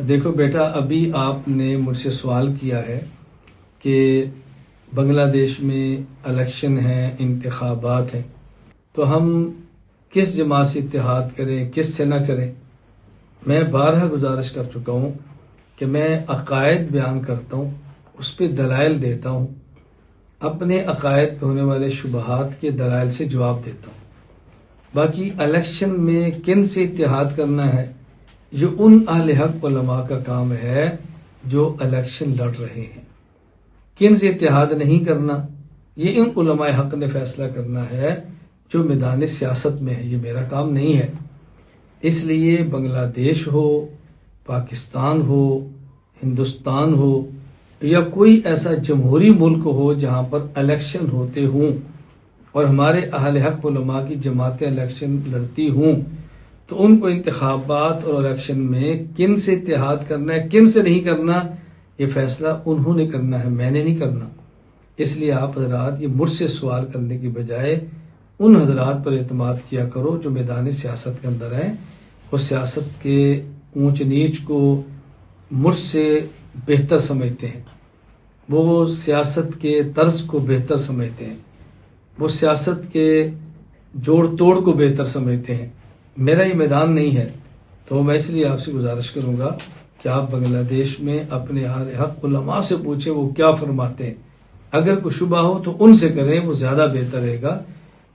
دیکھو بیٹا، ابھی آپ نے مجھ سے سوال کیا ہے کہ بنگلہ دیش میں الیکشن ہے، انتخابات ہیں، تو ہم کس جماعت سے اتحاد کریں، کس سے نہ کریں۔ میں بارہا گزارش کر چکا ہوں کہ میں عقائد بیان کرتا ہوں، اس پہ دلائل دیتا ہوں، اپنے عقائد پہ ہونے والے شبہات کے دلائل سے جواب دیتا ہوں۔ باقی الیکشن میں کن سے اتحاد کرنا ہے، یہ ان اہل حق علماء کا کام ہے جو الیکشن لڑ رہے ہیں۔ کن سے اتحاد نہیں کرنا، یہ ان علماء حق نے فیصلہ کرنا ہے جو میدان سیاست میں ہے، یہ میرا کام نہیں ہے۔ اس لیے بنگلہ دیش ہو، پاکستان ہو، ہندوستان ہو، یا کوئی ایسا جمہوری ملک ہو جہاں پر الیکشن ہوتے ہوں اور ہمارے اہل حق علماء کی جماعتیں الیکشن لڑتی ہوں، تو ان کو انتخابات اور الیکشن میں کن سے اتحاد کرنا ہے، کن سے نہیں کرنا، یہ فیصلہ انہوں نے کرنا ہے، میں نے نہیں کرنا۔ اس لیے آپ حضرات یہ مجھ سے سوال کرنے کی بجائے ان حضرات پر اعتماد کیا کرو جو میدان سیاست کے اندر ہیں، وہ سیاست کے اونچ نیچ کو مجھ سے بہتر سمجھتے ہیں، وہ سیاست کے طرز کو بہتر سمجھتے ہیں، وہ سیاست کے جوڑ توڑ کو بہتر سمجھتے ہیں۔ میرا یہ میدان نہیں ہے، تو میں اس لیے آپ سے گزارش کروں گا کہ آپ بنگلہ دیش میں اپنے اہل حق علماء سے پوچھیں وہ کیا فرماتے ہیں۔ اگر کوئی شبہ ہو تو ان سے کریں، وہ زیادہ بہتر رہے گا۔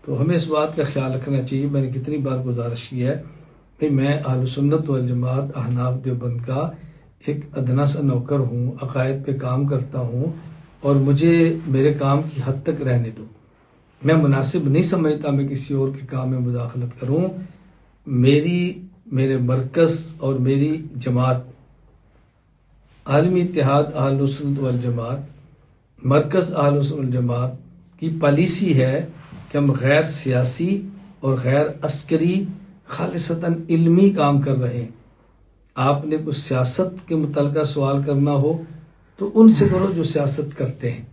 تو ہمیں اس بات کا خیال رکھنا چاہیے، میں نے کتنی بار گزارش کی ہے کہ میں اہل سنت والجماعت احناف دیوبند کا ایک ادنا سا نوکر ہوں، عقائد پہ کام کرتا ہوں، اور مجھے میرے کام کی حد تک رہنے دو۔ میں مناسب نہیں سمجھتا میں کسی اور کے کام میں مداخلت کروں۔ میرے مرکز اور میری جماعت عالمی اتحاد اہل سنت والجماعت، مرکز اہل سنت والجماعت کی پالیسی ہے کہ ہم غیر سیاسی اور غیر عسکری خالصتاً علمی کام کر رہے ہیں۔ آپ نے کچھ سیاست کے متعلقہ سوال کرنا ہو تو ان سے کرو جو سیاست کرتے ہیں۔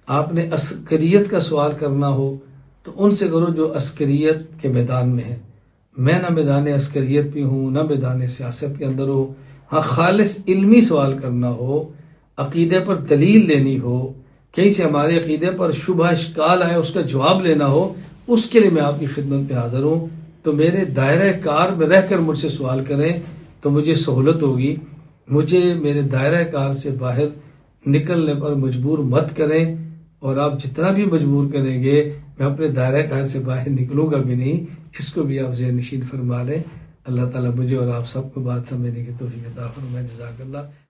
آپ نے عسکریت کا سوال کرنا ہو تو ان سے کرو جو عسکریت کے میدان میں ہے۔ میں نہ میدان عسکریت بھی ہوں، نہ میدان سیاست کے اندر ہو۔ ہاں، خالص علمی سوال کرنا ہو، عقیدے پر دلیل لینی ہو، کہیں سے ہمارے عقیدے پر شبہ اشکال آئے اس کا جواب لینا ہو، اس کے لیے میں آپ کی خدمت پہ حاضر ہوں۔ تو میرے دائرہ کار میں رہ کر مجھ سے سوال کریں تو مجھے سہولت ہوگی۔ مجھے میرے دائرہ کار سے باہر نکلنے پر مجبور مت کریں، اور آپ جتنا بھی مجبور کریں گے میں اپنے دائرہ کار سے باہر نکلوں گا بھی نہیں۔ اس کو بھی آپ ذہن نشین فرما لیں۔ اللہ تعالیٰ مجھے اور آپ سب کو بات سمجھنے کی توفیق عطا فرمائے۔ جزاک اللہ۔